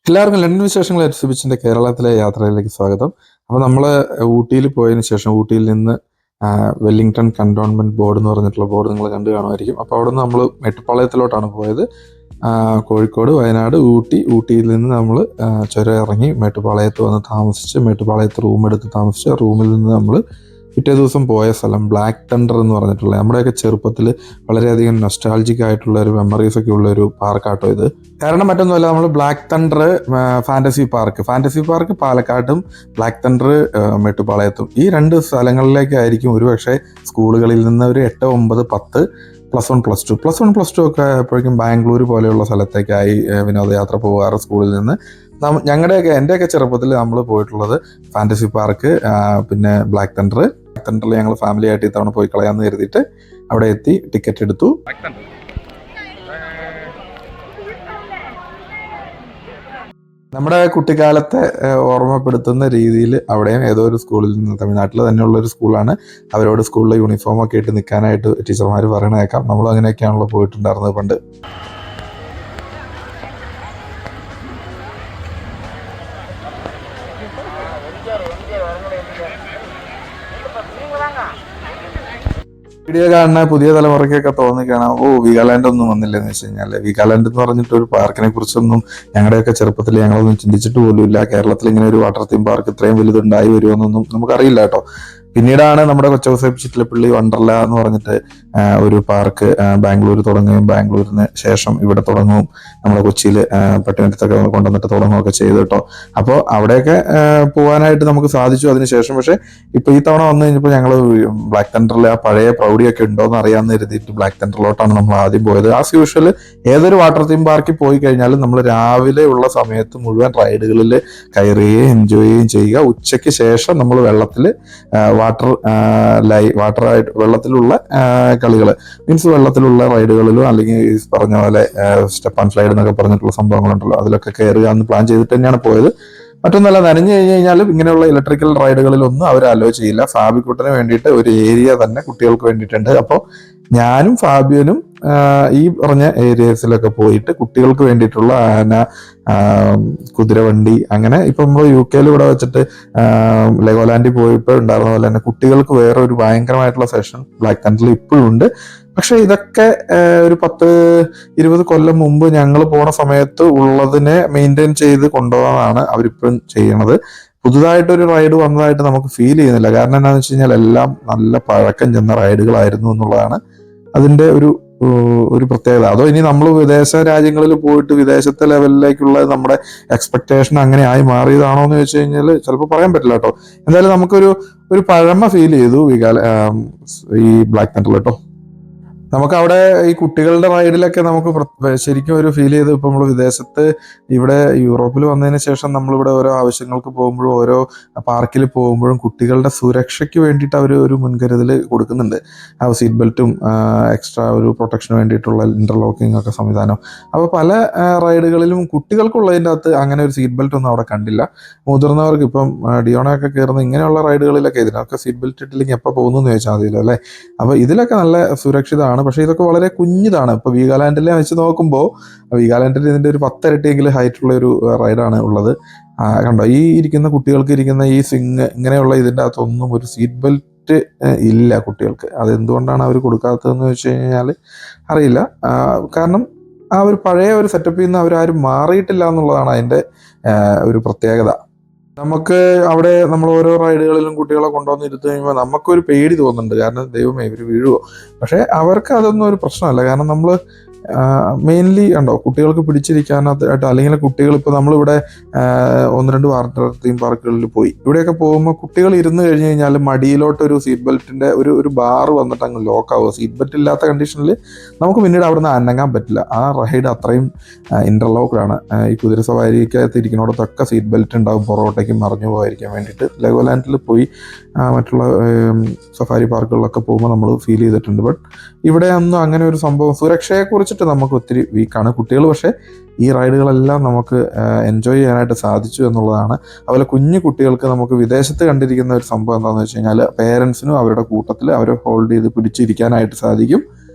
എല്ലാവർക്കും ലണ്ടൻ വിശേഷങ്ങൾ എക്സിബിഷൻ്റെ കേരളത്തിലെ യാത്രയിലേക്ക് സ്വാഗതം. അപ്പോൾ നമ്മൾ ഊട്ടിയിൽ പോയതിന് ശേഷം ഊട്ടിയിൽ നിന്ന് വെല്ലിംഗ്ടൺ കണ്ടോൺമെൻറ്റ് ബോർഡ് എന്ന് പറഞ്ഞിട്ടുള്ള ബോർഡ് നിങ്ങൾ കണ്ടു കാണുമായിരിക്കും. അപ്പോൾ അവിടെ നിന്ന് നമ്മൾ മേട്ടുപ്പാളയത്തിലോട്ടാണ് പോയത്. കോഴിക്കോട്, വയനാട്, ഊട്ടിയിൽ നിന്ന് നമ്മൾ ചുരം ഇറങ്ങി മേട്ടുപ്പാളയത്ത് വന്ന് താമസിച്ച് മേട്ടുപ്പാളയത്ത് റൂം എടുത്ത് താമസിച്ച് റൂമിൽ നിന്ന് നമ്മൾ പിറ്റേ ദിവസം പോയ സ്ഥലം ബ്ലാക്ക് തണ്ടർ എന്ന് പറഞ്ഞിട്ടുള്ള നമ്മുടെയൊക്കെ ചെറുപ്പത്തിൽ വളരെയധികം നൊസ്റ്റാൾജിക് ആയിട്ടുള്ള ഒരു മെമ്മറീസ് ഒക്കെ ഉള്ള ഒരു പാർക്കാട്ടോ ഇത്. കാരണം മറ്റൊന്നുമല്ല, നമ്മൾ ബ്ലാക്ക് തണ്ടർ ഫാൻറ്റസി പാർക്ക് പാലക്കാട്ടും ബ്ലാക്ക് തണ്ടർ മേട്ടുപ്പാളയത്തും ഈ രണ്ട് സ്ഥലങ്ങളിലേക്കായിരിക്കും ഒരുപക്ഷെ സ്കൂളുകളിൽ നിന്ന് ഒരു 8, 9, 10 +1, +2 ഒക്കെ എപ്പോഴേക്കും ബാംഗ്ലൂർ പോലെയുള്ള സ്ഥലത്തേക്കായി വിനോദയാത്ര പോകാറ് സ്കൂളിൽ നിന്ന്. എൻ്റെയൊക്കെ ചെറുപ്പത്തിൽ നമ്മൾ പോയിട്ടുള്ളത് ഫാൻറ്റസി പാർക്ക്, പിന്നെ ബ്ലാക്ക് തണ്ടറിൽ ഞങ്ങൾ ഫാമിലി ആയിട്ട് ഇത്തവണ പോയി കളയാമെന്ന് കരുതിയിട്ട് അവിടെ എത്തി, ടിക്കറ്റ് എടുത്തു. നമ്മുടെ കുട്ടിക്കാലത്തെ ഓർമ്മപ്പെടുത്തുന്ന രീതിയിൽ അവിടെയും ഏതോ ഒരു സ്കൂളിൽ നിന്ന്, തമിഴ്നാട്ടിൽ തന്നെയുള്ള ഒരു സ്കൂളാണ്, അവരോട് സ്കൂളിലെ യൂണിഫോമൊക്കെ ഇട്ട് നിൽക്കാനായിട്ട് ടീച്ചർമാർ പറയണേക്കാം. നമ്മളും അങ്ങനെയൊക്കെയാണല്ലോ പോയിട്ടുണ്ടായിരുന്നത് പണ്ട്. വീഡിയോ കാണുന്ന പുതിയ തലമുറയ്ക്കൊക്കെ തോന്നിക്കാണാം, വീഗാലാൻഡ് ഒന്നും വന്നില്ലെന്ന് വെച്ച് കഴിഞ്ഞാൽ. വീഗാലാൻഡ് എന്ന് പറഞ്ഞിട്ട് ഒരു പാർക്കിനെ കുറിച്ചൊന്നും ഞങ്ങളുടെയൊക്കെ ചെറുപ്പത്തിൽ ഞങ്ങളൊന്നും ചിന്തിച്ചിട്ട് പോലുമില്ല. കേരളത്തിൽ ഇങ്ങനെ ഒരു വാട്ടർ തീം പാർക്ക് ഇത്രയും വലുതുണ്ടായി വരുമെന്നൊന്നും നമുക്കറിയില്ല കേട്ടോ. പിന്നീടാണ് നമ്മുടെ കൊച്ചൗസേപ്പ് ചിറ്റിലപ്പള്ളി വണ്ടർല എന്ന് പറഞ്ഞിട്ട് ഒരു പാർക്ക് ബാംഗ്ലൂർ തുടങ്ങുകയും ബാംഗ്ലൂരിന് ശേഷം ഇവിടെ തുടങ്ങും, നമ്മുടെ കൊച്ചിയിൽ പട്ടണത്തൊക്കെ കൊണ്ടുവന്നിട്ട് തുടങ്ങുകയൊക്കെ ചെയ്തു കേട്ടോ. അപ്പോൾ അവിടെയൊക്കെ പോകാനായിട്ട് നമുക്ക് സാധിച്ചു അതിനുശേഷം. പക്ഷേ ഇപ്പോൾ ഈ തവണ വന്നു കഴിഞ്ഞപ്പോൾ ഞങ്ങൾ ബ്ലാക്ക് തണ്ടറിൽ ആ പഴയ പ്രൗഢിയൊക്കെ ഉണ്ടോയെന്ന് അറിയാമെന്ന് കരുതിയിട്ട് ബ്ലാക്ക് തണ്ടറിലോട്ടാണ് നമ്മൾ ആദ്യം പോയത്. ആസ് യൂഷ്വൽ ഏതൊരു വാട്ടർ തീം പാർക്കിൽ പോയി കഴിഞ്ഞാലും നമ്മൾ രാവിലെ ഉള്ള സമയത്ത് മുഴുവൻ റൈഡുകളിൽ കയറുകയും എൻജോയ് ചെയ്യുകയും ചെയ്യുക. ഉച്ചയ്ക്ക് ശേഷം നമ്മൾ വെള്ളത്തിൽ വാട്ടറായിട്ട് വെള്ളത്തിലുള്ള കളികൾ, മീൻസ് വെള്ളത്തിലുള്ള റൈഡുകളിലോ അല്ലെങ്കിൽ ഈ പറഞ്ഞ പോലെ സ്റ്റെപ്പ് ആൻഡ് സ്ലൈഡ് എന്നൊക്കെ പറഞ്ഞിട്ടുള്ള സംഭവങ്ങളുണ്ടല്ലോ, അതിലൊക്കെ കയറുക എന്ന് പ്ലാൻ ചെയ്തിട്ട് തന്നെയാണ് പോയത്. മറ്റൊന്നല്ല, നനഞ്ഞു കഴിഞ്ഞ് കഴിഞ്ഞാലും ഇങ്ങനെയുള്ള ഇലക്ട്രിക്കൽ റൈഡുകളിലൊന്നും അവർ അലോ ചെയ്യില്ല. ഫാബിക്കുട്ടന് വേണ്ടിയിട്ട് ഒരു ഏരിയ തന്നെ കുട്ടികൾക്ക് വേണ്ടിയിട്ടുണ്ട്. അപ്പോൾ ഞാനും ഫാബിയനും ഈ പറഞ്ഞ ഏരിയസിലൊക്കെ പോയിട്ട് കുട്ടികൾക്ക് വേണ്ടിയിട്ടുള്ള കുതിരവണ്ടി, അങ്ങനെ ഇപ്പം നമ്മൾ UK ഇവിടെ വെച്ചിട്ട് ലെഗോലാൻഡിൽ പോയപ്പോൾ ഉണ്ടായിരുന്ന പോലെ തന്നെ കുട്ടികൾക്ക് വേറെ ഒരു ഭയങ്കരമായിട്ടുള്ള സെഷൻ ബ്ലാക്ക് തണ്ടറിൽ ഇപ്പോഴും ഉണ്ട്. പക്ഷെ ഇതൊക്കെ ഒരു 10-20 കൊല്ലം മുമ്പ് ഞങ്ങൾ പോണ സമയത്ത് ഉള്ളതിനെ മെയിൻറ്റെയിൻ ചെയ്ത് കൊണ്ടുപോകാനാണ് അവരിപ്പോഴും ചെയ്യണത്. പുതുതായിട്ടൊരു റൈഡ് വന്നതായിട്ട് നമുക്ക് ഫീൽ ചെയ്യുന്നില്ല. കാരണം എന്താണെന്ന് വെച്ച് കഴിഞ്ഞാൽ എല്ലാം നല്ല പഴക്കം ചെന്ന റൈഡുകളായിരുന്നു എന്നുള്ളതാണ് അതിൻ്റെ ഒരു പ്രത്യേകത. അതോ ഇനി നമ്മൾ വിദേശ രാജ്യങ്ങളിൽ പോയിട്ട് വിദേശത്തെ ലെവലിലേക്കുള്ള നമ്മുടെ എക്സ്പെക്ടേഷൻ അങ്ങനെ ആയി മാറിയതാണോ എന്ന് വെച്ച് കഴിഞ്ഞാൽ ചിലപ്പോൾ പറയാൻ പറ്റില്ല കേട്ടോ. എന്തായാലും നമുക്കൊരു പഴമ ഫീൽ ചെയ്തു ഈ ബ്ലാക്ക് തണ്ടറിൽ കേട്ടോ. നമുക്ക് അവിടെ ഈ കുട്ടികളുടെ റൈഡിലൊക്കെ നമുക്ക് ശരിക്കും ഒരു ഫീൽ ചെയ്ത്, ഇപ്പം നമ്മൾ വിദേശത്ത് ഇവിടെ യൂറോപ്പിൽ വന്നതിന് ശേഷം നമ്മളിവിടെ ഓരോ ആവശ്യങ്ങൾക്ക് പോകുമ്പോഴും ഓരോ പാർക്കിൽ പോകുമ്പോഴും കുട്ടികളുടെ സുരക്ഷയ്ക്ക് വേണ്ടിയിട്ട് അവർ ഒരു മുൻകരുതൽ കൊടുക്കുന്നുണ്ട്. ആ സീറ്റ് ബെൽറ്റും എക്സ്ട്രാ ഒരു പ്രൊട്ടക്ഷന് വേണ്ടിയിട്ടുള്ള ഇന്റർലോക്കിംഗ് ഒക്കെ സംവിധാനം. അപ്പോൾ പല റൈഡുകളിലും കുട്ടികൾക്കുള്ളതിൻ്റെ അകത്ത് അങ്ങനെ ഒരു സീറ്റ് ബെൽറ്റ് ഒന്നും അവിടെ കണ്ടില്ല. മുതിർന്നവർക്ക് ഇപ്പം ഡിയോണയൊക്കെ കയറുന്ന ഇങ്ങനെയുള്ള റൈഡുകളിലൊക്കെ ഇതിനൊക്കെ സീറ്റ് ബെൽറ്റ് ഇട്ടില്ലെങ്കിൽ എപ്പോൾ പോകുന്നു എന്ന് ചോദിച്ചാൽ മതിയല്ലോ അല്ലേ. അപ്പോൾ ഇതിലൊക്കെ നല്ല സുരക്ഷിതമാണ്. പക്ഷേ ഇതൊക്കെ വളരെ കുഞ്ഞിതാണ്. ഇപ്പോൾ വീഗാലാൻഡിലെ വെച്ച് നോക്കുമ്പോൾ വീഗാലാൻഡിൽ ഇതിൻ്റെ ഒരു 10 ഇരട്ടിയെങ്കിലും ഹൈറ്റുള്ള ഒരു റൈഡാണ് ഉള്ളത്. കണ്ടോ, ഈ ഇരിക്കുന്ന കുട്ടികൾക്ക് ഇരിക്കുന്ന ഈ സ്വിങ് ഇങ്ങനെയുള്ള ഇതിൻ്റെ അകത്തൊന്നും ഒരു സീറ്റ് ബെൽറ്റ് ഇല്ല കുട്ടികൾക്ക്. അതെന്തുകൊണ്ടാണ് അവർ കൊടുക്കാത്തതെന്ന് വെച്ച് കഴിഞ്ഞാൽ അറിയില്ല. കാരണം ആ ഒരു പഴയ ഒരു സെറ്റപ്പിൽ നിന്ന് അവരാരും മാറിയിട്ടില്ല എന്നുള്ളതാണ് അതിൻ്റെ ഒരു പ്രത്യേകത. നമുക്ക് അവിടെ നമ്മൾ ഓരോ റൈഡുകളിലും കുട്ടികളെ കൊണ്ടുവന്ന് ഇരുത്ത് കഴിയുമ്പോൾ നമുക്കൊരു പേടി തോന്നുന്നുണ്ട്. കാരണം ദൈവമേ ഇവർ വീഴുവോ. പക്ഷേ അവർക്ക് അതൊന്നും ഒരു പ്രശ്നമല്ല. കാരണം നമ്മൾ മെയിൻലി ഉണ്ടോ കുട്ടികൾക്ക് പിടിച്ചിരിക്കാനായിട്ട്, അല്ലെങ്കിൽ കുട്ടികൾ ഇപ്പോൾ നമ്മളിവിടെ 1-2 വാട്ടർ തീം പാർക്കുകളിൽ പോയി, ഇവിടെയൊക്കെ പോകുമ്പോൾ കുട്ടികൾ ഇരുന്ന് കഴിഞ്ഞ് കഴിഞ്ഞാൽ മടിയിലോട്ടൊരു സീറ്റ് ബെൽറ്റിൻ്റെ ഒരു ബാറ് വന്നിട്ട് അങ്ങ് ലോക്കാവുക. സീറ്റ് ബെൽറ്റ് ഇല്ലാത്ത കണ്ടീഷനിൽ നമുക്ക് പിന്നീട് അവിടെ നിന്ന് അനങ്ങാൻ പറ്റില്ല. ആ റൈഡ് അത്രയും ഇൻ്റർലോക്ക്ഡാണ്. ഈ കുതിരസവാരിക്കകത്ത് ഇരിക്കുന്നിടത്തൊക്കെ സീറ്റ് ബെൽറ്റ് ഉണ്ടാവും, പുറകോട്ടേക്ക് മറിഞ്ഞു പോകാതിരിക്കാൻ വേണ്ടിയിട്ട്. ലെഗോലാൻഡിൽ പോയി മറ്റുള്ള സഫാരി പാർക്കുകളിലൊക്കെ പോകുമ്പോൾ നമ്മൾ ഫീൽ ചെയ്തിട്ടുണ്ട്. ബട്ട് ഇവിടെ ഒന്നും അങ്ങനെ ഒരു സംഭവം സുരക്ഷയെക്കുറിച്ചിട്ട് നമുക്ക് ഒത്തിരി വീക്കാണ് കുട്ടികൾ. പക്ഷേ ഈ റൈഡുകളെല്ലാം നമുക്ക് എൻജോയ് ചെയ്യാനായിട്ട് സാധിച്ചു എന്നുള്ളതാണ്. അതുപോലെ കുഞ്ഞു കുട്ടികൾക്ക് നമുക്ക് വിദേശത്ത് കണ്ടിരിക്കുന്ന ഒരു സംഭവം എന്താണെന്ന് വെച്ച് കഴിഞ്ഞാൽ പേരൻസിനും അവരുടെ കൂട്ടത്തിൽ അവരെ ഹോൾഡ് ചെയ്ത് പിടിച്ചിരിക്കാനായിട്ട് സാധിക്കും.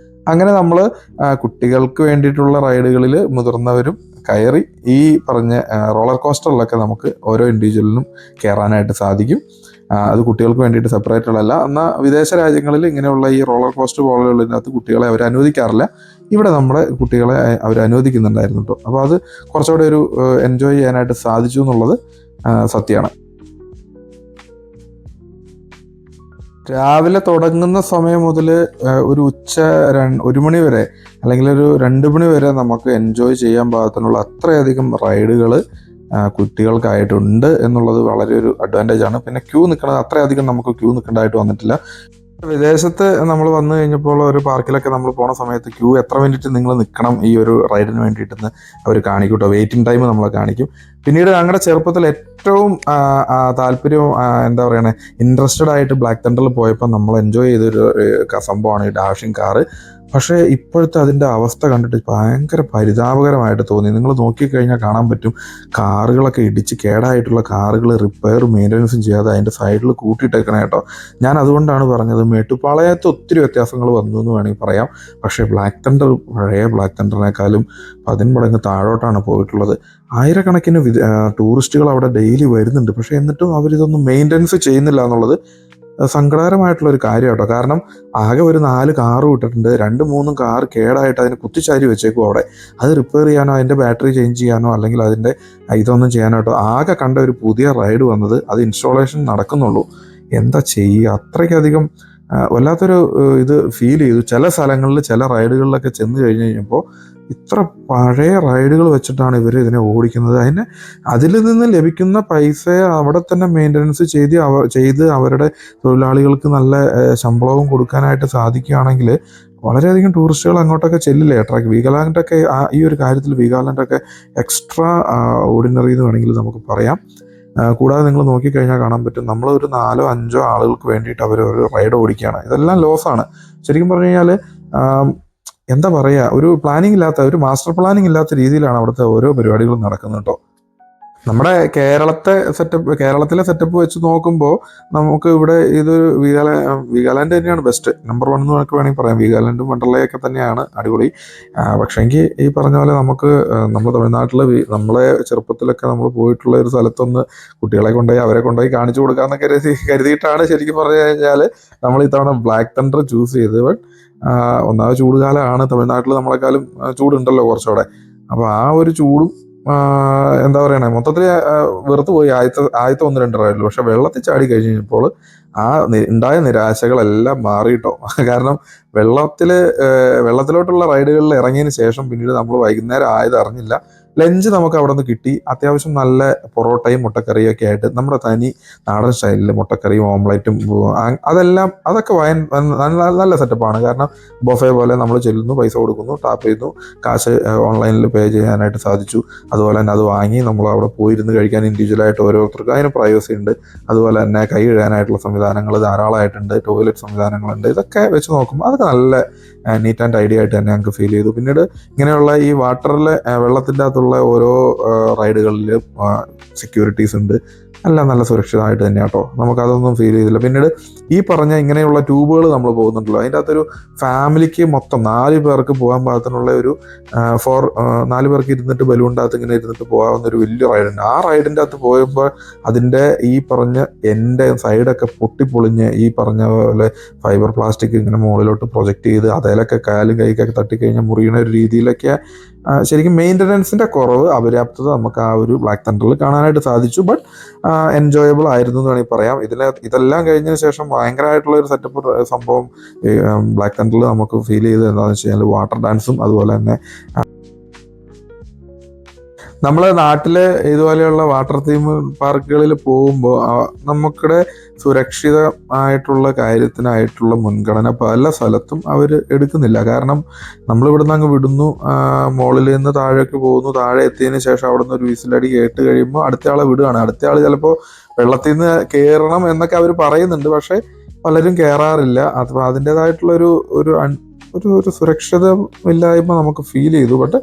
അങ്ങനെ നമ്മൾ കുട്ടികൾക്ക് വേണ്ടിയിട്ടുള്ള റൈഡുകളിൽ മുതിർന്നവരും കയറി ഈ പറഞ്ഞ റോളർ കോസ്റ്ററിലൊക്കെ നമുക്ക് ഓരോ ഇൻഡിവിജ്വലിനും കയറാനായിട്ട് സാധിക്കും. അത് കുട്ടികൾക്ക് വേണ്ടിയിട്ട് സെപ്പറേറ്റ് ഉള്ളതല്ല. എന്നാൽ വിദേശ രാജ്യങ്ങളിൽ ഇങ്ങനെയുള്ള ഈ റോളർ കോസ്റ്റർ പോലുള്ളതിനകത്ത് കുട്ടികളെ അവർ അനുവദിക്കാറില്ല. ഇവിടെ നമ്മുടെ കുട്ടികളെ അവർ അനുവദിക്കുന്നുണ്ടായിരുന്നു കേട്ടോ. അപ്പോൾ അത് കുറച്ചുകൂടെ ഒരു എൻജോയ് ചെയ്യാനായിട്ട് സാധിച്ചു എന്നുള്ളത് സത്യമാണ്. രാവിലെ തുടങ്ങുന്ന സമയം മുതൽ ഒരു ഉച്ച 1 മണി വരെ അല്ലെങ്കിൽ ഒരു 2 മണി വരെ നമുക്ക് എൻജോയ് ചെയ്യാൻ പാകത്തിനുള്ള അത്രയധികം റൈഡുകൾ കുട്ടികൾക്കായിട്ടുണ്ട് എന്നുള്ളത് വളരെ ഒരു അഡ്വാൻറ്റേജ് ആണ്. പിന്നെ ക്യൂ നിൽക്കുന്നത് അത്രയധികം നമുക്ക് ക്യൂ നിൽക്കേണ്ടതായിട്ട് വന്നിട്ടില്ല. വിദേശത്ത് നമ്മൾ വന്നു കഴിഞ്ഞപ്പോൾ ഒരു പാർക്കിലൊക്കെ നമ്മൾ പോണ സമയത്ത് ക്യൂ എത്ര മിനിറ്റ് നിങ്ങൾ നിൽക്കണം ഈ ഒരു റൈഡിന് വേണ്ടിയിട്ടെന്ന് അവർ കാണിക്കും കേട്ടോ. വെയിറ്റിംഗ് ടൈം നമ്മളെ കാണിക്കും. പിന്നീട് ഞങ്ങളുടെ ചെറുപ്പത്തിൽ ഏറ്റവും താല്പര്യവും എന്താ പറയണേ ഇൻട്രസ്റ്റഡ് ആയിട്ട് ബ്ലാക്ക് തണ്ടറിൽ പോയപ്പോൾ നമ്മൾ എൻജോയ് ചെയ്തൊരു സംഭവമാണ് ഈ ഡാഷിങ് കാറ്. പക്ഷേ ഇപ്പോഴത്തെ അതിൻ്റെ അവസ്ഥ കണ്ടിട്ട് ഭയങ്കര പരിതാപകരമായിട്ട് തോന്നി. നിങ്ങൾ നോക്കിക്കഴിഞ്ഞാൽ കാണാൻ പറ്റും കാറുകളൊക്കെ ഇടിച്ച് കേടായിട്ടുള്ള കാറുകൾ റിപ്പയർ മെയിൻ്റനൻസും ചെയ്യാതെ അതിൻ്റെ സൈഡിൽ കൂട്ടിയിട്ടേക്കണേ കേട്ടോ. ഞാൻ അതുകൊണ്ടാണ് പറഞ്ഞത് മേട്ടുപ്പാളയത്ത് ഒത്തിരി വ്യത്യാസങ്ങൾ വന്നു എന്ന് വേണമെങ്കിൽ പറയാം. പക്ഷേ ബ്ലാക്ക് തണ്ടർ പഴയ ബ്ലാക്ക് തണ്ടറിനേക്കാളും 10 മടങ്ങ് താഴോട്ടാണ് പോയിട്ടുള്ളത്. ആയിരക്കണക്കിന് ടൂറിസ്റ്റുകൾ അവിടെ ഡെയിലി വരുന്നുണ്ട്. പക്ഷേ എന്നിട്ടും അവരിതൊന്നും മെയിൻ്റനൻസ് ചെയ്യുന്നില്ല എന്നുള്ളത് സങ്കടകരമായിട്ടുള്ളൊരു കാര്യം കേട്ടോ. കാരണം ആകെ ഒരു 4 കാറ് വിട്ടിട്ടുണ്ട്. 2-3 കാർ കേടായിട്ട് അതിന് കുത്തിച്ചാരി വെച്ചേക്കും അവിടെ. അത് റിപ്പയർ ചെയ്യാനോ അതിൻ്റെ ബാറ്ററി ചേഞ്ച് ചെയ്യാനോ അല്ലെങ്കിൽ അതിൻ്റെ ഇതൊന്നും ചെയ്യാനോ കേട്ടോ ആകെ കണ്ട ഒരു പുതിയ റൈഡ് വന്നത്. അത് ഇൻസ്റ്റാളേഷൻ നടക്കുന്നുള്ളൂ. എന്താ ചെയ്യുക? അത്രയ്ക്കധികം വല്ലാത്തൊരു ഇത് ഫീൽ ചെയ്തു. ചില സ്ഥലങ്ങളിൽ ചില റൈഡുകളിലൊക്കെ ചെന്ന് കഴിഞ്ഞപ്പോൾ ഇത്ര പഴയ റൈഡുകൾ വെച്ചിട്ടാണ് ഇവർ ഇതിനെ ഓടിക്കുന്നത്. അതിൽ നിന്ന് ലഭിക്കുന്ന പൈസയെ അവിടെ തന്നെ മെയിൻ്റനൻസ് ചെയ്ത് അവരുടെ തൊഴിലാളികൾക്ക് നല്ല ശമ്പളവും കൊടുക്കാനായിട്ട് സാധിക്കുകയാണെങ്കിൽ വളരെയധികം ടൂറിസ്റ്റുകൾ അങ്ങോട്ടൊക്കെ ചെല്ലില്ലേ. വീഗാലാൻഡൊക്കെ ഈ ഒരു കാര്യത്തിൽ വീഗാലാൻഡൊക്കെ എക്സ്ട്രാ ഓർഡിനറി എന്ന് വേണമെങ്കിൽ നമുക്ക് പറയാം. കൂടാതെ നിങ്ങൾ നോക്കിക്കഴിഞ്ഞാൽ കാണാൻ പറ്റും നമ്മൾ ഒരു 4-5 ആളുകൾക്ക് വേണ്ടിയിട്ട് അവർ ഒരു റൈഡ് ഓടിക്കുകയാണ്. ഇതെല്ലാം ലോസാണ്. ശരിക്കും പറഞ്ഞു കഴിഞ്ഞാൽ എന്താ പറയുക, ഒരു പ്ലാനിങ് ഇല്ലാത്ത ഒരു മാസ്റ്റർ പ്ലാനിങ് ഇല്ലാത്ത രീതിയിലാണ് അവിടുത്തെ ഓരോ പരിപാടികളും നടക്കുന്നത് കേട്ടോ. നമ്മുടെ കേരളത്തിലെ സെറ്റപ്പ് വെച്ച് നോക്കുമ്പോൾ നമുക്ക് ഇവിടെ ഇതൊരു വീഗാലാൻഡ് തന്നെയാണ് ബെസ്റ്റ്. നമ്പർ 1 എന്ന് നമുക്ക് വേണമെങ്കിൽ പറയാം. വീഗാലാൻഡും വണ്ടർലയൊക്കെ തന്നെയാണ് അടിപൊളി. പക്ഷേ എങ്കിൽ ഈ പറഞ്ഞ പോലെ നമ്മൾ തമിഴ്നാട്ടിൽ നമ്മളെ ചെറുപ്പത്തിലൊക്കെ നമ്മൾ പോയിട്ടുള്ള ഒരു സ്ഥലത്തൊന്ന് കുട്ടികളെ അവരെ കൊണ്ടുപോയി കാണിച്ചു കൊടുക്കാമെന്നൊക്കെ കരുതിയിട്ടാണ് ശരിക്കും പറഞ്ഞു കഴിഞ്ഞാൽ നമ്മൾ ഇത്തവണ ബ്ലാക്ക് തണ്ടർ ചൂസ് ചെയ്തത്. ബട്ട് ഒന്നാമത് ചൂടുകാലമാണ്. തമിഴ്നാട്ടിൽ നമ്മളെക്കാളും ചൂടുണ്ടല്ലോ കുറച്ചുകൂടെ. അപ്പോൾ ആ ഒരു ചൂടും എന്താ പറയണേ മൊത്തത്തിൽ വെറുത്ത് പോയി ആദ്യത്തെ 1-2 റൈഡിൽ. പക്ഷെ വെള്ളത്തിൽ ചാടി കഴിഞ്ഞപ്പോൾ ഉണ്ടായ നിരാശകളെല്ലാം മാറിയിട്ടോ. കാരണം വെള്ളത്തിലോട്ടുള്ള റൈഡുകളിൽ ഇറങ്ങിയതിന് ശേഷം പിന്നീട് നമ്മൾ വൈകുന്നേരം ആയത് അറിഞ്ഞില്ല. ലഞ്ച് നമുക്ക് അവിടെ നിന്ന് കിട്ടി. അത്യാവശ്യം നല്ല പൊറോട്ടയും മുട്ടക്കറിയും ഒക്കെ ആയിട്ട് നമ്മുടെ തനി നാടൻ സ്റ്റൈലിൽ മുട്ടക്കറിയും ഓംലെറ്റും അതൊക്കെ നല്ല സെറ്റപ്പാണ്. കാരണം ബൊഫേ പോലെ നമ്മൾ ചെല്ലുന്നു, പൈസ കൊടുക്കുന്നു, ടാപ്പ് ചെയ്യുന്നു, കാശ് ഓൺലൈനിൽ പേ ചെയ്യാനായിട്ട് സാധിച്ചു. അതുപോലെ തന്നെ അത് വാങ്ങി നമ്മൾ അവിടെ പോയിരുന്ന് കഴിക്കാൻ ഇൻഡിവിജ്വലായിട്ട് ഓരോരുത്തർക്കും അതിന് പ്രൈവസി ഉണ്ട്. അതുപോലെ തന്നെ കൈ കഴുകാനായിട്ടുള്ള സംവിധാനങ്ങൾ ധാരാളമായിട്ടുണ്ട്, ടോയ്ലറ്റ് സംവിധാനങ്ങളുണ്ട്. ഇതൊക്കെ വെച്ച് നോക്കുമ്പോൾ അതൊക്കെ നല്ല നീറ്റ് ആൻഡ് ഐഡിയ ആയിട്ട് തന്നെ ഞങ്ങൾക്ക് ഫീൽ ചെയ്തു. പിന്നീട് ഇങ്ങനെയുള്ള ഈ വാട്ടറിലെ വെള്ളത്തിൻ്റെ അകത്തുള്ള ഓരോ റൈഡുകളിൽ സെക്യൂരിറ്റീസ് ഉണ്ട്. എല്ലാം നല്ല സുരക്ഷിതമായിട്ട് തന്നെ കേട്ടോ. നമുക്കതൊന്നും ഫീൽ ചെയ്തില്ല. പിന്നീട് ഈ പറഞ്ഞ ഇങ്ങനെയുള്ള ട്യൂബുകൾ നമ്മൾ പോകുന്നുണ്ടല്ലോ, അതിൻ്റെ അകത്തൊരു ഫാമിലിക്ക് മൊത്തം 4 പേർക്ക് പോകാൻ പാകത്തിനുള്ള ഒരു 4 പേർക്ക് ഇരുന്നിട്ട് ബലൂണിൻ്റെ അകത്ത് ഇങ്ങനെ ഇരുന്നിട്ട് പോകാവുന്ന ഒരു വലിയ റൈഡുണ്ട്. ആ റൈഡിൻ്റെ അകത്ത് പോയപ്പോൾ അതിൻ്റെ ഈ പറഞ്ഞ എൻ്റെ സൈഡൊക്കെ പൊട്ടിപ്പൊളിഞ്ഞ് ഈ പറഞ്ഞ പോലെ ഫൈബർ പ്ലാസ്റ്റിക് ഇങ്ങനെ മുകളിലോട്ട് പ്രൊജക്റ്റ് ചെയ്ത് അതിലൊക്കെ കാലും കൈക്കൊക്കെ തട്ടിക്കഴിഞ്ഞാൽ മുറിയുന്ന ഒരു രീതിയിലൊക്കെ ശരിക്കും മെയിൻ്റനൻസിൻ്റെ കുറവ്, അപര്യാപ്തത നമുക്ക് ആ ഒരു ബ്ലാക്ക് തണ്ടറിൽ കാണാനായിട്ട് സാധിച്ചു. ബട്ട് എൻജോയബിൾ ആയിരുന്നു എന്ന് വേണമെങ്കിൽ പറയാം. ഇതെല്ലാം കഴിഞ്ഞതിന് ശേഷം ഭയങ്കരമായിട്ടുള്ള ഒരു സെറ്റപ്പ് സംഭവം ബ്ലാക്ക് തണ്ടറിൽ നമുക്ക് ഫീൽ ചെയ്തത് എന്താണെന്ന് വെച്ച് കഴിഞ്ഞാൽ വാട്ടർ ഡാൻസും അതുപോലെ തന്നെ നമ്മൾ നാട്ടിലെ ഇതുപോലെയുള്ള വാട്ടർ തീം പാർക്കുകളിൽ പോകുമ്പോൾ നമുക്കിടെ സുരക്ഷിതമായിട്ടുള്ള കാര്യത്തിനായിട്ടുള്ള മുൻഗണന പല സ്ഥലത്തും അവർ എടുക്കുന്നില്ല. കാരണം നമ്മളിവിടുന്ന് അങ്ങ് വിടുന്നു, മുകളിൽ നിന്ന് താഴേക്ക് പോകുന്നു, താഴെ എത്തിയതിന് ശേഷം അവിടെ നിന്ന് ഒരു വിസിലടി കേട്ട് കഴിയുമ്പോൾ അടുത്ത ആളെ വിടുകയാണ്. അടുത്ത ആൾ ചിലപ്പോൾ വെള്ളത്തിൽ നിന്ന് കയറണം എന്നൊക്കെ അവർ പറയുന്നുണ്ട്. പക്ഷേ പലരും കയറാറില്ല. അപ്പോൾ അതിൻ്റേതായിട്ടുള്ളൊരു സുരക്ഷിതമില്ലായ്മ നമുക്ക് ഫീൽ ചെയ്തു. ബട്ട്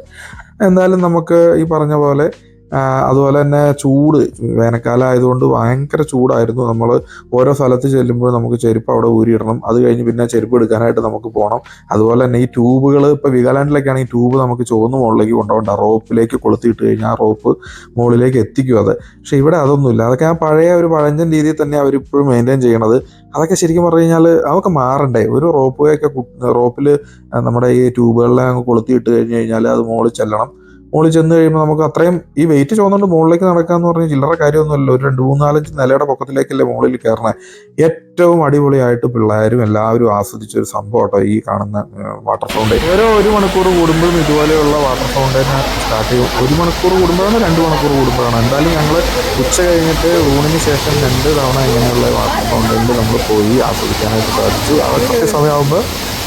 എന്തായാലും നമുക്ക് ഈ പറഞ്ഞ പോലെ അതുപോലെ തന്നെ ചൂട്, വേനൽക്കാലം ആയതുകൊണ്ട് ഭയങ്കര ചൂടായിരുന്നു. നമ്മൾ ഓരോ സ്ഥലത്ത് ചെല്ലുമ്പോൾ നമുക്ക് ചെരുപ്പ് അവിടെ ഊരിയിടണം. അത് കഴിഞ്ഞ് പിന്നെ ചെരുപ്പ് എടുക്കാനായിട്ട് നമുക്ക് പോകണം. അതുപോലെ തന്നെ ഈ ട്യൂബുകൾ, ഇപ്പോൾ വീഗാലാൻഡിലൊക്കെ ആണെങ്കിൽ ട്യൂബ് നമുക്ക് ചുവന്ന് മുകളിലേക്ക് കൊണ്ടുപോകണ്ട, റോപ്പിലേക്ക് കൊളുത്തിയിട്ട് കഴിഞ്ഞാൽ ആ റോപ്പ് മുകളിലേക്ക് എത്തിക്കും അത്. പക്ഷേ ഇവിടെ അതൊന്നുമില്ല. അതൊക്കെ ആ പഴയ ഒരു പഴഞ്ചൻ രീതിയിൽ തന്നെ അവരിപ്പോഴും മെയിൻറ്റെയിൻ ചെയ്യണത്. അതൊക്കെ ശരിക്കും പറഞ്ഞു കഴിഞ്ഞാൽ അതൊക്കെ മാറണ്ടേ. ഒരു റോപ്പ് വേയൊക്കെ റോപ്പിൽ നമ്മുടെ ഈ ട്യൂബുകളിലെ അങ്ങ് കൊളുത്തിയിട്ട് കഴിഞ്ഞ് കഴിഞ്ഞാൽ അത് മുകളിൽ ചെല്ലണം. മുകളിൽ ചെന്ന് കഴിയുമ്പോൾ നമുക്ക് അത്രയും ഈ വെയിറ്റ് ചുമന്നുകൊണ്ട് മുകളിലേക്ക് നടക്കാന്ന് പറഞ്ഞാൽ ചില്ലറ കാര്യമൊന്നുമല്ല. ഒരു 2, 3, 4, 5 നിലയുടെ പൊക്കത്തിലേക്കല്ലേ മുകളിൽ കയറണേ. ഏറ്റവും അടിപൊളിയായിട്ട് പിള്ളേരും എല്ലാവരും ആസ്വദിച്ച ഒരു സംഭവം കേട്ടോ ഈ കാണുന്ന വാട്ടർ ഫൗണ്ടൈൻ. ഓരോ 1 മണിക്കൂർ കൂടുമ്പോഴും ഇതുപോലെയുള്ള വാട്ടർ ഫൗണ്ടൈൻ സ്റ്റാർട്ട് ചെയ്യും. 1 മണിക്കൂർ കൂടുമ്പോഴാണ്, 2 മണിക്കൂർ കൂടുമ്പോഴാണ്. എന്തായാലും ഞങ്ങൾ ഉച്ച കഴിഞ്ഞിട്ട് ഊണിന് ശേഷം 2 തവണ ഇങ്ങനെയുള്ള വാട്ടർ ഫൗണ്ടൈനിൽ നമ്മൾ പോയി ആസ്വദിക്കാനായിട്ട് സാധിച്ചു. അത് കൃത്യസമയമാകുമ്പോൾ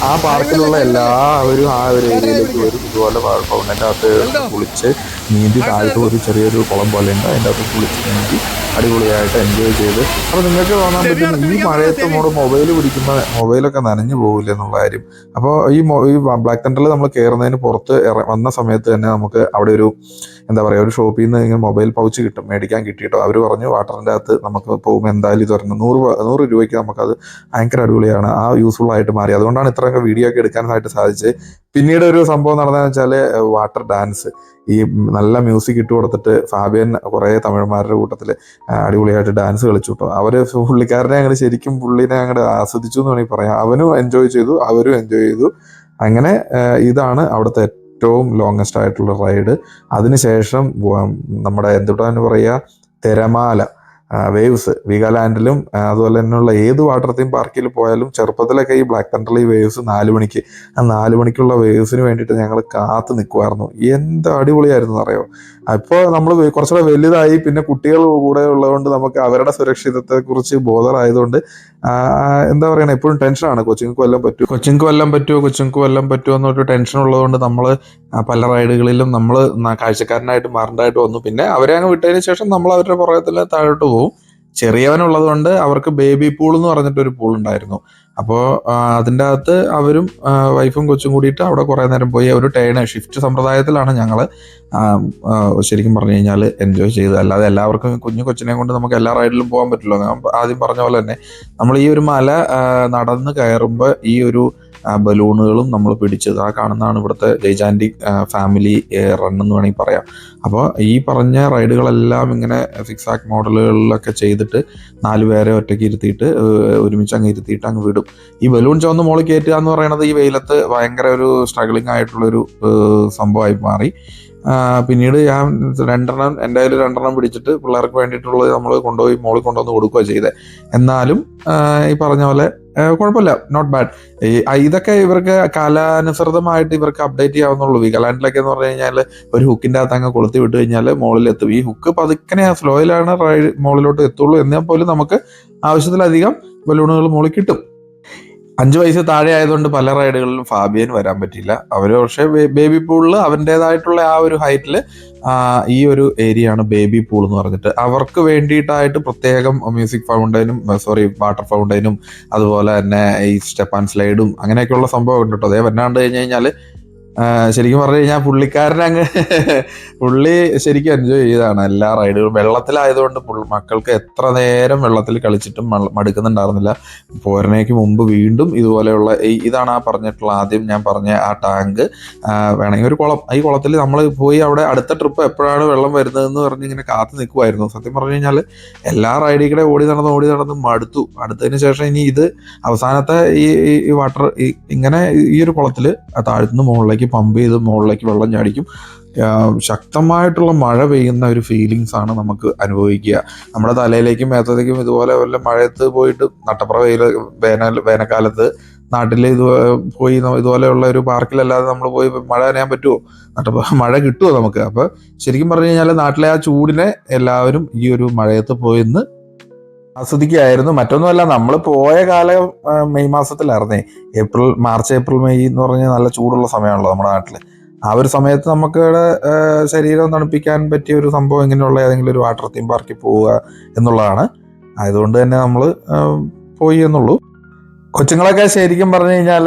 ആ പാർക്കിലുള്ള എല്ലാവരും ആ ഒരു ഏരിയയിലേക്ക് വരും. ഇതുപോലെ ഫൗണ്ടൈൻ്റെ അകത്ത് കുളിച്ച് നീന്തി, താഴത്ത് ഒരു ചെറിയൊരു കുളം പോലെ ഉണ്ട്, അതിൻ്റെ അകത്ത് കുളിച്ച് നീന്തി അടിപൊളിയായിട്ട് എൻജോയ് ചെയ്ത്. അപ്പോൾ നിങ്ങൾക്ക് തോന്നാൻ പറ്റും ഈ മഴയത്ത് നമ്മുടെ മൊബൈൽ പിടിക്കുമ്പോൾ മൊബൈലൊക്കെ നനഞ്ഞു പോകില്ല എന്നുള്ള കാര്യം. അപ്പോൾ ഈ ബ്ലാക്ക് തണ്ടറിൽ നമ്മൾ കയറുന്നതിന് പുറത്ത് വന്ന സമയത്ത് തന്നെ നമുക്ക് അവിടെ ഒരു എന്താ പറയുക, ഒരു ഷോപ്പിൽ നിന്ന് ഇങ്ങനെ മൊബൈൽ പൗച്ച് കിട്ടും, മേടിക്കാൻ കിട്ടിയിട്ടോ. അവർ പറഞ്ഞു വാട്ടറിൻ്റെ അകത്ത് നമുക്ക് പോകുമ്പോൾ എന്തായാലും ഇത് പറഞ്ഞു 100 രൂപയ്ക്ക് നമുക്കത് ഭയങ്കര അടിപൊളിയാണ്. ആ യൂസ്ഫുൾ ആയിട്ട് മാറി. അതുകൊണ്ടാണ് ഇത്രയൊക്കെ വീഡിയോ ഒക്കെ എടുക്കാനായിട്ട് സാധിച്ചത്. പിന്നീട് ഒരു സംഭവം നടന്നതെന്ന് വെച്ചാൽ വാട്ടർ ഡാൻസ്. ഈ നല്ല മ്യൂസിക് ഇട്ട് കൊടുത്തിട്ട് ഫാബിയൻ കുറേ തമിഴന്മാരുടെ കൂട്ടത്തിൽ അടിപൊളിയായിട്ട് ഡാൻസ് കളിച്ചു കേട്ടോ. അവർ പുള്ളിക്കാരനെ അങ്ങനെ ശരിക്കും പുള്ളിനെ അങ്ങോട്ട് ആസ്വദിച്ചു എന്ന് വേണമെങ്കിൽ പറയാം. അവനും എൻജോയ് ചെയ്തു, അവരും എൻജോയ് ചെയ്തു. അങ്ങനെ ഇതാണ് അവിടുത്തെ ഏറ്റവും ലോങ്ങസ്റ്റ് ആയിട്ടുള്ള റൈഡ്. അതിനുശേഷം നമ്മുടെ എന്തുട്ടാന്ന് പറയുക, തിരമാല വേവ്സ് വീഗാലാൻഡിലും അതുപോലെ തന്നെയുള്ള ഏത് വാട്ടർ തീം പാർക്കിൽ പോയാലും ചെറുപ്പത്തിലൊക്കെ ഈ ബ്ലാക്ക് തണ്ടറിൽ ഈ വേവ്സ് 4 മണിക്ക്, ആ 4 മണിക്കുള്ള വേവ്സിന് വേണ്ടിയിട്ട് ഞങ്ങൾ കാത്തു നിൽക്കുമായിരുന്നു. എന്ത് അടിപൊളിയായിരുന്നു അറിയോ. ഇപ്പോൾ നമ്മൾ കുറച്ചുകൂടെ വലുതായി, പിന്നെ കുട്ടികൾ കൂടെ ഉള്ളതുകൊണ്ട് നമുക്ക് അവരുടെ സുരക്ഷിതത്വത്തെക്കുറിച്ച് ബോധറായതുകൊണ്ട് എന്താ പറയുക, എപ്പോഴും ടെൻഷനാണ്. കൊച്ചുങ്ങൾക്ക് വല്ലതും പറ്റുമോ എന്നൊരു ടെൻഷൻ ഉള്ളതുകൊണ്ട് നമ്മൾ പല റൈഡുകളിലും നമ്മൾ കാഴ്ചക്കാരനായിട്ട് മാറേണ്ടതായിട്ട് വന്നു. പിന്നെ അവരെ അങ്ങ് വിട്ടതിന് ശേഷം നമ്മൾ അവരുടെ പുറകത്തിൽ താഴോട്ട് പോകും. ചെറിയവനുള്ളത് കൊണ്ട് അവർക്ക് ബേബി പൂൾ എന്ന് പറഞ്ഞിട്ടൊരു പൂൾ ഉണ്ടായിരുന്നു. അപ്പോൾ അതിൻ്റെ അകത്ത് അവരും വൈഫും കൊച്ചും കൂടിയിട്ട് അവിടെ കുറേ നേരം പോയി. ഒരു ഷിഫ്റ്റ് സമ്പ്രദായത്തിലാണ് ഞങ്ങൾ ശരിക്കും പറഞ്ഞു കഴിഞ്ഞാൽ എൻജോയ് ചെയ്തത്. അല്ലാതെ എല്ലാവർക്കും കൊച്ചിനെ കൊണ്ട് നമുക്ക് എല്ലാ റൈഡിലും പോകാൻ പറ്റില്ല. ഞാൻ ആദ്യം പറഞ്ഞ പോലെ തന്നെ നമ്മൾ ഈ ഒരു മല നടന്ന് കയറുമ്പോൾ ഈ ഒരു ബലൂണുകളും നമ്മൾ പിടിച്ചത് ആ കാണുന്നതാണ് ഇവിടുത്തെ ജയ്ജാൻറ്റിക് ഫാമിലി റൺ എന്ന് വേണമെങ്കിൽ പറയാം. അപ്പോൾ ഈ പറഞ്ഞ റൈഡുകളെല്ലാം ഇങ്ങനെ സിക്സാക് മോഡലുകളിലൊക്കെ ചെയ്തിട്ട് 4 പേരെ ഒറ്റയ്ക്ക് ഇരുത്തിയിട്ട് ഒരുമിച്ച് അങ്ങ് ഇരുത്തിയിട്ട് അങ്ങ് വിടും. ഈ ബലൂൺ ചുവന്ന് മോളിൽ കയറ്റുക എന്ന് പറയുന്നത് ഈ വെയിലത്ത് ഭയങ്കര ഒരു സ്ട്രഗ്ലിംഗ് ആയിട്ടുള്ളൊരു സംഭവമായി മാറി. പിന്നീട് ഞാൻ 2 എൻ്റെ കയ്യിൽ 2 പിടിച്ചിട്ട് പിള്ളേർക്ക് വേണ്ടിയിട്ടുള്ളത് നമ്മൾ കൊണ്ടുപോയി മോളിൽ കൊണ്ടുവന്ന് കൊടുക്കുക ചെയ്തത്. എന്നാലും ഈ പറഞ്ഞ പോലെ കുഴപ്പമില്ല, നോട്ട് ബാഡ്. ഇതൊക്കെ ഇവർക്ക് കാലാനുസൃതമായിട്ട് ഇവർക്ക് അപ്ഡേറ്റ് ചെയ്യാവുന്നുള്ളൂ. വീഗാലാൻഡിലൊക്കെ എന്ന് പറഞ്ഞു കഴിഞ്ഞാൽ ഒരു ഹുക്കിൻ്റെ അകത്ത് അങ്ങ് കൊളുത്തി വിട്ട് കഴിഞ്ഞാൽ മുകളിലെത്തും. ഈ ഹുക്ക് പതുക്കനെ സ്ലോയിലാണ് മുകളിലോട്ട് എത്തുള്ളൂ. എന്നാൽ പോലും നമുക്ക് ആവശ്യത്തിലധികം ബലൂണുകൾ മുകളിൽ കിട്ടും. 5 വയസ്സ് താഴെ ആയതുകൊണ്ട് പല റൈഡുകളിലും ഫാബിയൻ വരാൻ പറ്റിയില്ല. അവർ പക്ഷേ ബേബി പൂളിൽ അവൻ്റേതായിട്ടുള്ള ആ ഒരു ഹൈറ്റിൽ ഈ ഒരു ഏരിയ ആണ് ബേബി പൂൾ എന്ന് പറഞ്ഞിട്ട് അവർക്ക് വേണ്ടിയിട്ടായിട്ട് പ്രത്യേകം മ്യൂസിക് ഫൗണ്ടൈനും വാട്ടർ ഫൗണ്ടൈനും അതുപോലെ തന്നെ ഈ സ്റ്റെപ്പ് ആൻഡ് സ്ലൈഡും അങ്ങനെയൊക്കെയുള്ള സംഭവം ഉണ്ട് കേട്ടോ. അതേ വന്നാണ്ട് കഴിഞ്ഞ് കഴിഞ്ഞാൽ ശരിക്കും പറഞ്ഞു കഴിഞ്ഞാൽ പുള്ളി ശരിക്കും എൻജോയ് ചെയ്തതാണ് എല്ലാ റൈഡുകളും. വെള്ളത്തിലായതുകൊണ്ട് മക്കൾക്ക് എത്ര നേരം വെള്ളത്തിൽ കളിച്ചിട്ടും മടുക്കുന്നുണ്ടായിരുന്നില്ല. പോരണേക്ക് മുമ്പ് വീണ്ടും ഇതുപോലെയുള്ള ഇതാണ് ആ പറഞ്ഞിട്ടുള്ള ആദ്യം ഞാൻ പറഞ്ഞ ആ ടാങ്ക്, വേണമെങ്കിൽ ഒരു കുളം. ഈ കുളത്തിൽ നമ്മൾ പോയി അവിടെ അടുത്ത ട്രിപ്പ് എപ്പോഴാണ് വെള്ളം വരുന്നതെന്ന് പറഞ്ഞ് ഇങ്ങനെ കാത്തു നിൽക്കുമായിരുന്നു. സത്യം പറഞ്ഞു കഴിഞ്ഞാൽ എല്ലാ റൈഡിൽ ഓടി നടന്ന് മടുത്തു. അടുത്തതിന് ശേഷം ഇനി ഇത് അവസാനത്തെ ഈ വാട്ടർ ഇങ്ങനെ ഈ ഒരു കുളത്തിൽ താഴ്ത്തുനിന്ന് മുകളിലേക്ക് പമ്പ് ചെയ്ത് മുകളിലേക്ക് വെള്ളം ചാടിക്കും. ശക്തമായിട്ടുള്ള മഴ പെയ്യുന്ന ഒരു ഫീലിങ്സ് ആണ് നമുക്ക് അനുഭവിക്കുക. നമ്മുടെ തലയിലേക്കും മേത്തലേക്കും ഇതുപോലെ വല്ല മഴയത്ത് പോയിട്ട് നട്ടപ്പുറ വേനൽക്കാലത്ത് നാട്ടിൽ പോയി ഇതുപോലെയുള്ള ഒരു പാർക്കിലല്ലാതെ നമ്മൾ പോയി മഴ നനയാൻ പറ്റുമോ? മഴ കിട്ടുമോ നമുക്ക്? അപ്പോൾ ശരിക്കും പറഞ്ഞു കഴിഞ്ഞാൽ നാട്ടിലെ ആ ചൂടിനെ എല്ലാവരും ഈ ഒരു മഴയത്ത് പോയിന്ന് ആസ്വദിക്കുകയായിരുന്നു. മറ്റൊന്നുമല്ല, നമ്മൾ പോയ കാലം മെയ് മാസത്തിലായിരുന്നേ. മാർച്ച് ഏപ്രിൽ മെയ് എന്ന് പറഞ്ഞാൽ നല്ല ചൂടുള്ള സമയമാണല്ലോ നമ്മുടെ നാട്ടിൽ. ആ ഒരു സമയത്ത് നമുക്ക് ശരീരം തണുപ്പിക്കാൻ പറ്റിയ ഒരു സംഭവം ഇങ്ങനെയുള്ള ഏതെങ്കിലും ഒരു വാട്ടർ തീം പാർക്കിൽ പോവുക എന്നുള്ളതാണ്. ആയതുകൊണ്ട് തന്നെ നമ്മൾ പോയി എന്നുള്ളൂ. കൊച്ചുങ്ങളൊക്കെ ശരിക്കും പറഞ്ഞു കഴിഞ്ഞാൽ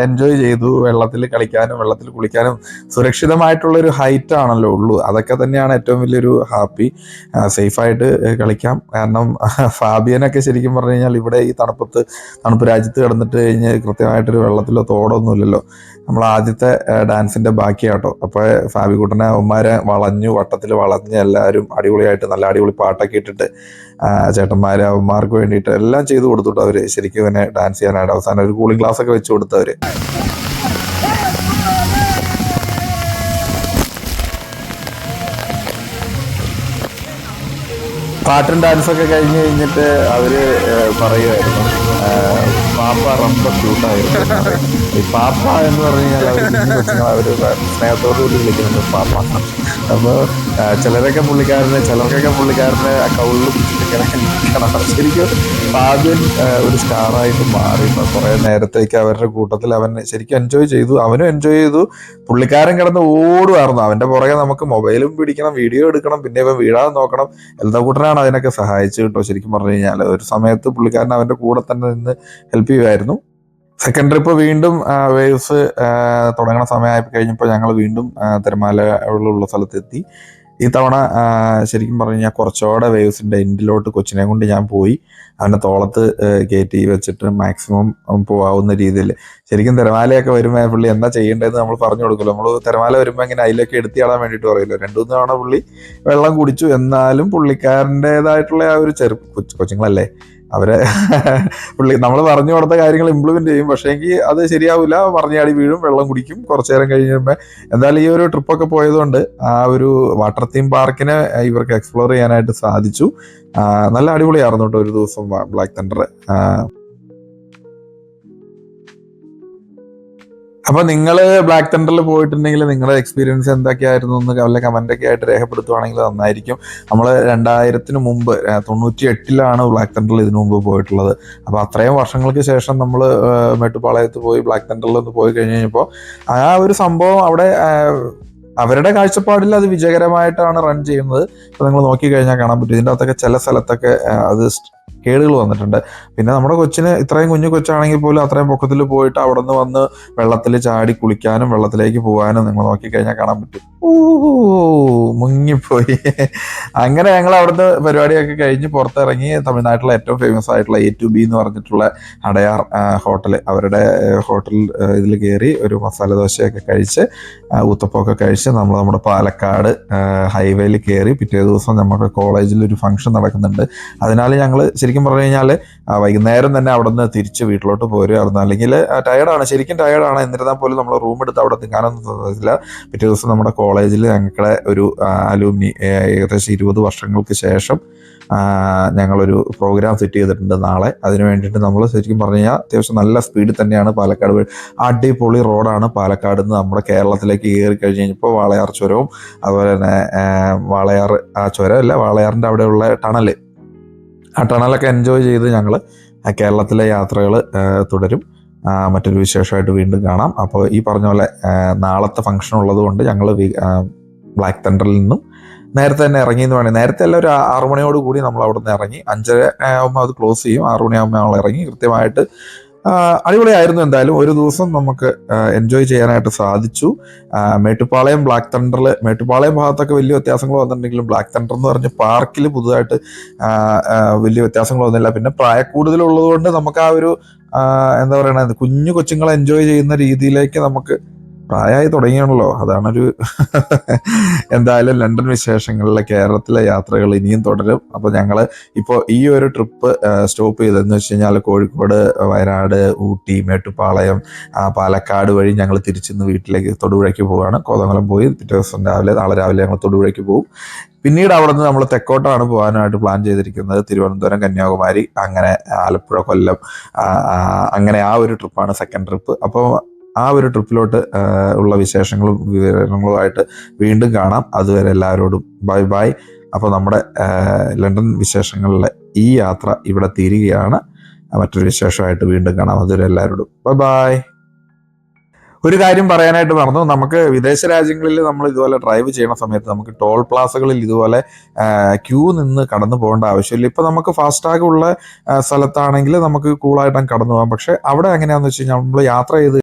എൻജോയ് ചെയ്തു. വെള്ളത്തിൽ കളിക്കാനും വെള്ളത്തിൽ കുളിക്കാനും സുരക്ഷിതമായിട്ടുള്ള ഒരു ഹൈറ്റ് ആണല്ലോ ഉള്ളൂ. അതൊക്കെ തന്നെയാണ് ഏറ്റവും വലിയൊരു ഹാപ്പി. സേഫായിട്ട് കളിക്കാം. കാരണം ഫാബിയനൊക്കെ ശരിക്കും പറഞ്ഞു കഴിഞ്ഞാൽ ഇവിടെ ഈ തണുപ്പ് രാജ്യത്ത് കിടന്നിട്ട് കഴിഞ്ഞ് കൃത്യമായിട്ടൊരു വെള്ളത്തിലോ തോടൊന്നും ഇല്ലല്ലോ. നമ്മൾ ആദ്യത്തെ ഡാൻസിന്റെ ബാക്കിയാട്ടോ. അപ്പോൾ ഫാബിക്കുട്ടനെ അവന്മാരെ വട്ടത്തിൽ വളഞ്ഞ് എല്ലാവരും അടിപൊളിയായിട്ട് നല്ല അടിപൊളി പാട്ടൊക്കെ ഇട്ടിട്ട് ചേട്ടന്മാര് അവന്മാർക്ക് വേണ്ടിയിട്ട് എല്ലാം ചെയ്തു കൊടുത്തിട്ട് അവര് ശരിക്കും തന്നെ ഡാൻസ് ചെയ്യാനായിട്ട് അവസാനം ഒരു കൂളിംഗ് ഗ്ലാസ് ഒക്കെ വെച്ച് കൊടുത്തവര്. പാട്ടും ഡാൻസൊക്കെ കഴിഞ്ഞ് കഴിഞ്ഞിട്ട് അവര് പറയുമായിരുന്നു പാപ്പ റബ്ബ ക്യൂട്ടായിരുന്നു. ഈ പാപ്പ എന്ന് പറഞ്ഞു കഴിഞ്ഞാൽ അവർ കുഞ്ഞു കൊച്ചുങ്ങൾ അവര് സ്നേഹത്തോടു കൂടി വിളിക്കുന്നുണ്ട് പാപ്പ. അപ്പോൾ ചിലർക്കൊക്കെ പുള്ളിക്കാരനെ കൗളിൽ പിടിച്ചിട്ടൊക്കെ നിൽക്കണം. ശരിക്കും ഫാബിയൻ ഒരു സ്റ്റാറായിട്ട് മാറി. കുറെ നേരത്തേക്ക് അവരുടെ കൂട്ടത്തിൽ അവൻ ശരിക്കും എൻജോയ് ചെയ്തു. അവനും എൻജോയ് ചെയ്തു. പുള്ളിക്കാരൻ കിടന്ന് ഓടുമായിരുന്നു. അവന്റെ പുറകെ നമുക്ക് മൊബൈലും പിടിക്കണം, വീഡിയോ എടുക്കണം, പിന്നെ ഇവൻ വീഴാതെ നോക്കണം. എൽദക്കൂട്ടനാണ് അതിനൊക്കെ സഹായിച്ചു കേട്ടോ. ശരിക്കും പറഞ്ഞു കഴിഞ്ഞാൽ ഒരു സമയത്ത് പുള്ളിക്കാരൻ അവന്റെ കൂടെ തന്നെ നിന്ന് ഹെൽപ്പ് ചെയ്യുമായിരുന്നു. സെക്കൻഡ് ട്രിപ്പ് വീണ്ടും വേവ്സ് തുടങ്ങുന്ന സമയമായി കഴിഞ്ഞപ്പോൾ ഞങ്ങൾ വീണ്ടും തിരമാലകളുള്ള സ്ഥലത്തെത്തി. ഈ തവണ ശരിക്കും പറഞ്ഞു കഴിഞ്ഞാൽ കുറച്ചുകൂടെ വേവ്സിന്റെ എൻഡിലോട്ട് കൊച്ചിനെ കൊണ്ട് ഞാൻ പോയി അവൻ്റെ തോളത്ത് കയറ്റി വെച്ചിട്ട് മാക്സിമം പോവാവുന്ന രീതിയിൽ. ശരിക്കും തിരമാലയൊക്കെ വരുമ്പോൾ പുള്ളി എന്താ ചെയ്യേണ്ടതെന്ന് നമ്മൾ പറഞ്ഞു കൊടുക്കുമല്ലോ. നമ്മൾ തിരമാല വരുമ്പോൾ ഇങ്ങനെ അതിലൊക്കെ എടുത്തിയാടാൻ വേണ്ടിയിട്ട് പറയില്ലോ. 2-3 തവണ പുള്ളി വെള്ളം കുടിച്ചു. എന്നാലും പുള്ളിക്കാരൻ്റെതായിട്ടുള്ള ആ ഒരു കൊച്ചുങ്ങളല്ലേ അവരെ നമ്മൾ പറഞ്ഞു കൊടുത്ത കാര്യങ്ങൾ ഇംപ്ലിമെന്റ് ചെയ്യും. പക്ഷേ എങ്കിൽ അത് ശരിയാവില്ല. പറഞ്ഞാടി വീഴും, വെള്ളം കുടിക്കും. കുറച്ചു നേരം കഴിയുമ്പോൾ എന്തായാലും ഈ ഒരു ട്രിപ്പൊക്കെ പോയതുകൊണ്ട് ആ ഒരു വാട്ടർ തീം പാർക്കിനെ ഇവർക്ക് എക്സ്പ്ലോർ ചെയ്യാനായിട്ട് സാധിച്ചു. നല്ല അടിപൊളിയായിരുന്നു കേട്ടോ ഒരു ദിവസം ബ്ലാക്ക് തണ്ടർ. അപ്പൊ നിങ്ങൾ ബ്ലാക്ക് തണ്ടറിൽ പോയിട്ടുണ്ടെങ്കിൽ നിങ്ങളുടെ എക്സ്പീരിയൻസ് എന്തൊക്കെയായിരുന്നു എന്ന് വല്ല കമന്റൊക്കെ ആയിട്ട് രേഖപ്പെടുത്തുവാണെങ്കിൽ നന്നായിരിക്കും. നമ്മൾ 2000 മുമ്പ് 98 ബ്ലാക്ക് തണ്ടറിൽ ഇതിനു മുമ്പ് പോയിട്ടുള്ളത്. അപ്പൊ അത്രയും വർഷങ്ങൾക്ക് ശേഷം നമ്മൾ മേട്ടുപ്പാളയത്ത് പോയി ബ്ലാക്ക് തണ്ടറിൽ ഒന്ന് പോയി കഴിഞ്ഞ് കഴിഞ്ഞപ്പോൾ ആ ഒരു സംഭവം അവിടെ അവരുടെ കാഴ്ചപ്പാടിൽ അത് വിജയകരമായിട്ടാണ് റൺ ചെയ്യുന്നത്. ഇപ്പൊ നിങ്ങൾ നോക്കിക്കഴിഞ്ഞാൽ കാണാൻ പറ്റും. ഇതിൻ്റെ അകത്തൊക്കെ ചില സ്ഥലത്തൊക്കെ അത് കേടുകൾ വന്നിട്ടുണ്ട്. പിന്നെ നമ്മുടെ കൊച്ചിന് ഇത്രയും കുഞ്ഞു കൊച്ചാണെങ്കിൽ പോലും അത്രയും പൊക്കത്തിൽ പോയിട്ട് അവിടെ നിന്ന് വന്ന് വെള്ളത്തിൽ ചാടി കുളിക്കാനും വെള്ളത്തിലേക്ക് പോകാനും നിങ്ങൾ നോക്കിക്കഴിഞ്ഞാൽ കാണാൻ പറ്റും. മുങ്ങിപ്പോയി. അങ്ങനെ ഞങ്ങൾ അവിടുത്തെ പരിപാടിയൊക്കെ കഴിഞ്ഞ് പുറത്തിറങ്ങി തമിഴ്നാട്ടിലെ ഏറ്റവും ഫേമസ് ആയിട്ടുള്ള A2B എന്ന് പറഞ്ഞിട്ടുള്ള അടയാർ ഹോട്ടൽ, അവരുടെ ഹോട്ടൽ ഇതിൽ കയറി ഒരു മസാല ദോശയൊക്കെ കഴിച്ച് ഊത്തപ്പമൊക്കെ കഴിച്ച് നമ്മൾ നമ്മുടെ പാലക്കാട് ഹൈവേയിൽ കയറി. പിറ്റേ ദിവസം നമ്മുടെ കോളേജിൽ ഒരു ഫംഗ്ഷൻ നടക്കുന്നുണ്ട്. അതിനാൽ ഞങ്ങൾ ശരിക്കും പറഞ്ഞു കഴിഞ്ഞാൽ വൈകുന്നേരം തന്നെ അവിടെ നിന്ന് തിരിച്ച് വീട്ടിലോട്ട് പോരുമായിരുന്നു. അല്ലെങ്കിൽ ടയർഡാണ്, ശരിക്കും ടയർഡാണ്. എന്നിരുന്നാൽ പോലും നമ്മൾ റൂം എടുത്ത് അവിടെ നിൽക്കാനൊന്നും സാധിച്ചില്ല. പിറ്റേ ദിവസം നമ്മുടെ കോളേജിൽ ഞങ്ങളുടെ ഒരു അലൂമിനി ഏകദേശം 20 വർഷങ്ങൾക്ക് ശേഷം ഞങ്ങളൊരു പ്രോഗ്രാം സെറ്റ് ചെയ്തിട്ടുണ്ട് നാളെ. അതിന് വേണ്ടിയിട്ട് നമ്മൾ ശരിക്കും പറഞ്ഞു കഴിഞ്ഞാൽ അത്യാവശ്യം നല്ല സ്പീഡിൽ തന്നെയാണ് പാലക്കാട്. അടിപൊളി റോഡാണ് പാലക്കാട് നിന്ന് നമ്മുടെ കേരളത്തിലേക്ക് കയറി കഴിഞ്ഞ് കഴിഞ്ഞപ്പോൾ വാളയാർ ചുരവും അതുപോലെ തന്നെ വാളയാർ ചുരമല്ല, വാളയാറിൻ്റെ അവിടെയുള്ള ടണല്, ആ ടണലൊക്കെ എൻജോയ് ചെയ്ത് ഞങ്ങൾ കേരളത്തിലെ യാത്രകൾ തുടരും. മറ്റൊരു വിശേഷമായിട്ട് വീണ്ടും കാണാം. അപ്പോൾ ഈ പറഞ്ഞ പോലെ നാളത്തെ ഫംഗ്ഷൻ ഉള്ളത് കൊണ്ട് ഞങ്ങൾ ബ്ലാക്ക് തണ്ടറിൽ നിന്നും നേരത്തെ തന്നെ ഇറങ്ങി എന്ന് വേണമെങ്കിൽ, നേരത്തെ അല്ല, ഒരു 6 മണിയോട് കൂടി നമ്മൾ അവിടെ നിന്ന് ഇറങ്ങി. 5:30 ആകുമ്പോൾ അത് ക്ലോസ് ചെയ്യും. 6 മണിയാകുമ്പോൾ നമ്മൾ ഇറങ്ങി. കൃത്യമായിട്ട് അടിപൊളിയായിരുന്നു. എന്തായാലും ഒരു ദിവസം നമുക്ക് എൻജോയ് ചെയ്യാനായിട്ട് സാധിച്ചു. മേട്ടുപ്പാളയം ബ്ലാക്ക് തണ്ടറിൽ, മേട്ടുപ്പാളയം ഭാഗത്തൊക്കെ വലിയ വ്യത്യാസങ്ങൾ വന്നിട്ടുണ്ടെങ്കിലും ബ്ലാക്ക് തണ്ടർ എന്ന് പറഞ്ഞ പാർക്കിൽ പുതുതായിട്ട് വലിയ വ്യത്യാസങ്ങൾ വന്നില്ല. പിന്നെ പ്രായക്കൂടുതലുള്ളത് കൊണ്ട് നമുക്ക് ആ ഒരു എന്താ പറയണത്, കുഞ്ഞു കൊച്ചുങ്ങളെ എൻജോയ് ചെയ്യുന്ന രീതിയിലേക്ക് നമുക്ക് പ്രായമായി തുടങ്ങിയാണല്ലോ. അതാണൊരു എന്തായാലും ലണ്ടൻ വിശേഷങ്ങളിലെ കേരളത്തിലെ യാത്രകൾ ഇനിയും തുടരും. അപ്പോൾ ഞങ്ങൾ ഇപ്പോൾ ഈ ഒരു ട്രിപ്പ് സ്റ്റോപ്പ് ചെയ്തതെന്ന് വെച്ച് കഴിഞ്ഞാൽ കോഴിക്കോട്, വയനാട്, ഊട്ടി, മേട്ടുപ്പാളയം, പാലക്കാട് വഴി ഞങ്ങൾ തിരിച്ചിന്ന് വീട്ടിലേക്ക് തൊടുപുഴയ്ക്ക് പോവുകയാണ്. കോതമംഗലം പോയി പിറ്റേ ദിവസം നാളെ രാവിലെ ഞങ്ങൾ തൊടുപുഴയ്ക്ക് പോകും. പിന്നീട് അവിടെ നിന്ന് നമ്മൾ തെക്കോട്ടാണ് പോകാനായിട്ട് പ്ലാൻ ചെയ്തിരിക്കുന്നത്. തിരുവനന്തപുരം, കന്യാകുമാരി, അങ്ങനെ ആലപ്പുഴ, കൊല്ലം, അങ്ങനെ ആ ഒരു ട്രിപ്പാണ് സെക്കൻഡ് ട്രിപ്പ്. അപ്പോൾ ആ ഒരു ട്രിപ്പിലോട്ട് ഉള്ള വിശേഷങ്ങളും വിവരങ്ങളുമായിട്ട് വീണ്ടും കാണാം. അതുവരെ എല്ലാവരോടും ബൈ ബൈ. അപ്പോൾ നമ്മുടെ ലണ്ടൻ വിശേഷങ്ങളിലെ ഈ യാത്ര ഇവിടെ തീരുകയാണ്. മറ്റൊരു വിശേഷമായിട്ട് വീണ്ടും കാണാം. അതുവരെ എല്ലാവരോടും ബൈ ബൈ. ഒരു കാര്യം പറയാനായിട്ട് മറന്നു. നമുക്ക് വിദേശ രാജ്യങ്ങളിൽ നമ്മൾ ഇതുപോലെ ഡ്രൈവ് ചെയ്യുന്ന സമയത്ത് നമുക്ക് ടോൾ പ്ലാസകളിൽ ഇതുപോലെ ക്യൂ നിന്ന് കടന്നു പോകേണ്ട ആവശ്യമില്ല. ഇപ്പൊ നമുക്ക് ഫാസ്ടാഗ് ഉള്ള സ്ഥലത്താണെങ്കിൽ നമുക്ക് കൂളായിട്ട് കടന്നു പോകാം. പക്ഷെ അവിടെ എങ്ങനെയാണെന്ന് വെച്ച് കഴിഞ്ഞാൽ നമ്മൾ യാത്ര ചെയ്ത്